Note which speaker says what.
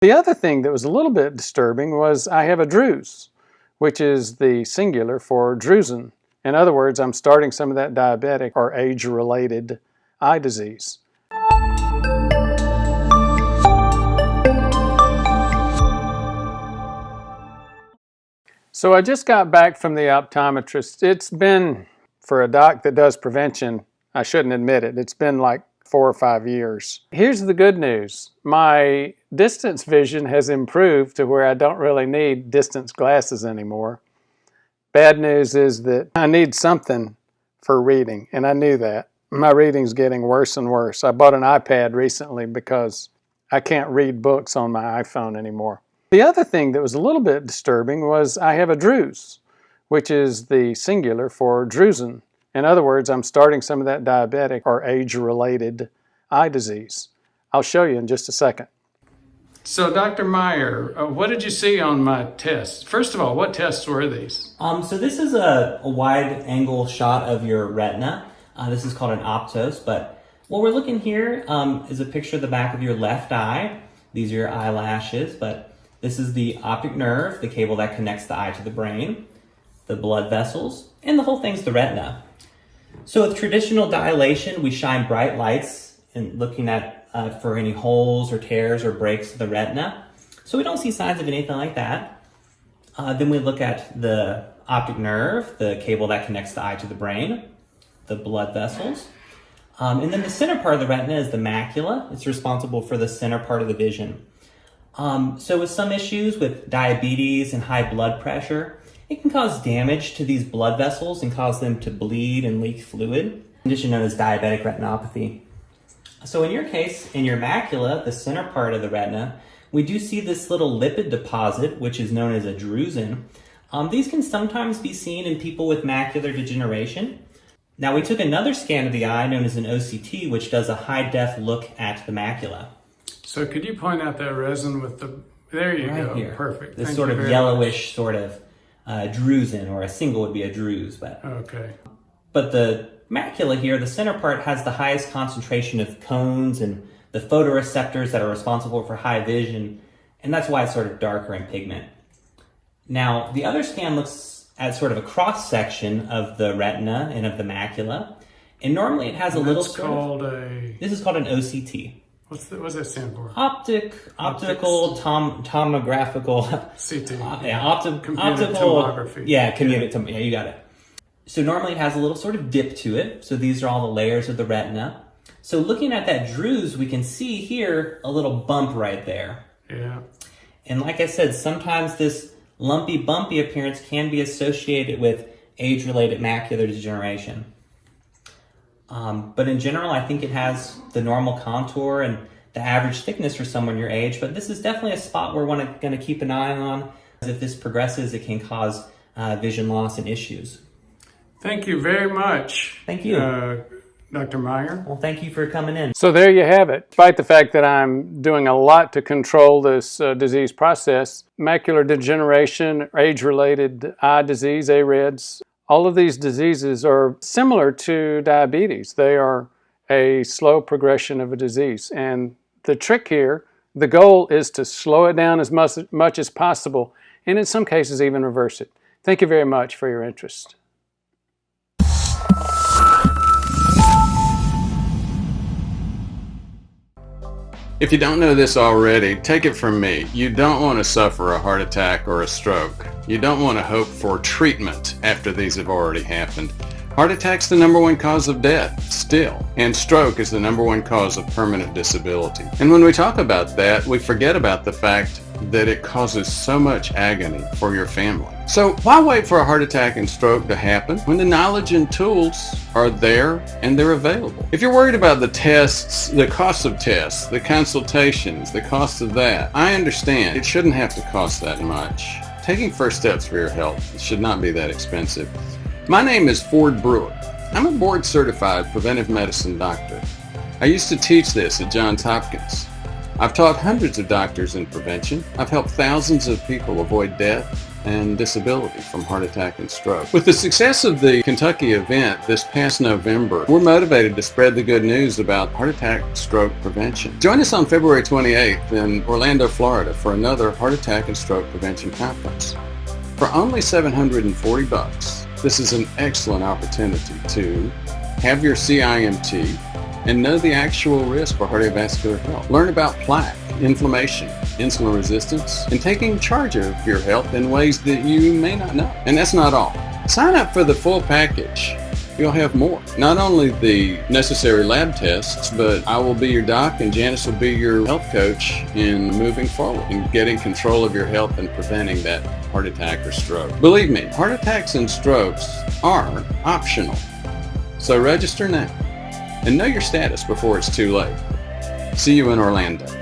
Speaker 1: The other thing that was a little bit disturbing was I have a druse, which is the singular for Drusen. In other words, I'm starting some of that diabetic or age-related eye disease. So I just got back from the optometrist. It's been, for a doc that does prevention, I shouldn't admit it, it's been like 4 or 5 years. Here's the good news. My distance vision has improved to where I don't really need distance glasses anymore. Bad news is that I need something for reading, and I knew that. My reading's getting worse and worse. I bought an iPad recently because I can't read books on my iPhone anymore. The other thing that was a little bit disturbing was I have a druse, which is the singular for Drusen. In other words, I'm starting some of that diabetic or age-related eye disease. I'll show you in just a second. So Dr. Meyer, what did you see on my tests? First of all, what tests were these?
Speaker 2: So this is a wide angle shot of your retina. This is called an optos, but what we're looking here is a picture of the back of your left eye. These are your eyelashes, but this is the optic nerve, the cable that connects the eye to the brain, the blood vessels, and the whole thing's the retina. So with traditional dilation, we shine bright lights in looking at for any holes or tears or breaks to the retina. So we don't see signs of anything like that. Then we look at the optic nerve, the cable that connects the eye to the brain, the blood vessels. And then the center part of the retina is the macula. It's responsible for the center part of the vision. So with some issues with diabetes and high blood pressure, it can cause damage to these blood vessels and cause them to bleed and leak fluid, a condition known as diabetic retinopathy. So in your case, in your macula, the center part of the retina, we do see this little lipid deposit, which is known as a drusen. These can sometimes be seen in people with macular degeneration. Now we took another scan of the eye known as an OCT, which does a high-def look at the macula.
Speaker 1: So could you point out that resin with the, there you go,
Speaker 2: here.
Speaker 1: Perfect.
Speaker 2: This
Speaker 1: Thank
Speaker 2: sort
Speaker 1: you
Speaker 2: of
Speaker 1: very
Speaker 2: yellowish sort of drusen, or a single would be a druse.
Speaker 1: Okay.
Speaker 2: But the macula here, the center part, has the highest concentration of cones and the photoreceptors that are responsible for high vision, and that's why it's sort of darker in pigment. Now, the other scan looks at sort of a cross-section of the retina and of the macula, and normally it has a little
Speaker 1: sort of...
Speaker 2: This is called an OCT.
Speaker 1: What's that stand for?
Speaker 2: Optical tomographical.
Speaker 1: CT.
Speaker 2: Optical
Speaker 1: tomography.
Speaker 2: Yeah, yeah, you got it. So normally it has a little sort of dip to it. So these are all the layers of the retina. So looking at that druse, we can see here a little bump right there.
Speaker 1: Yeah.
Speaker 2: And like I said, sometimes this lumpy, bumpy appearance can be associated with age-related macular degeneration. But in general, I think it has the normal contour and the average thickness for someone your age, but this is definitely a spot we're going to keep an eye on. If this progresses, it can cause vision loss and issues.
Speaker 1: Thank you very much.
Speaker 2: Thank you.
Speaker 1: Dr. Meyer.
Speaker 2: Well, thank you for coming in.
Speaker 1: So there you have it. Despite the fact that I'm doing a lot to control this disease process, macular degeneration, age-related eye disease, AREDS, all of these diseases are similar to diabetes. They are a slow progression of a disease. And the trick here, the goal is to slow it down as much as possible, and in some cases even reverse it. Thank you very much for your interest.
Speaker 3: If you don't know this already, take it from me. You don't want to suffer a heart attack or a stroke. You don't want to hope for treatment after these have already happened. Heart attack's the #1 cause of death, still, and stroke is the #1 cause of permanent disability. And when we talk about that, we forget about the fact that it causes so much agony for your family. So why wait for a heart attack and stroke to happen when the knowledge and tools are there and they're available? If you're worried about the tests, the cost of tests, the consultations, the cost of that, I understand. It shouldn't have to cost that much. Taking first steps for your health should not be that expensive. My name is Ford Brewer. I'm a board-certified preventive medicine doctor. I used to teach this at Johns Hopkins. I've taught hundreds of doctors in prevention. I've helped thousands of people avoid death and disability from heart attack and stroke. With the success of the Kentucky event this past November, we're motivated to spread the good news about heart attack stroke prevention. Join us on February 28th in Orlando, Florida for another heart attack and stroke prevention conference. For only $740, this is an excellent opportunity to have your CIMT and know the actual risk for cardiovascular health. Learn about plaque, inflammation, insulin resistance, and taking charge of your health in ways that you may not know. And that's not all. Sign up for the full package. You'll have more. Not only the necessary lab tests, but I will be your doc and Janice will be your health coach in moving forward and getting control of your health and preventing that heart attack or stroke. Believe me, heart attacks and strokes are optional. So register now and know your status before it's too late. See you in Orlando.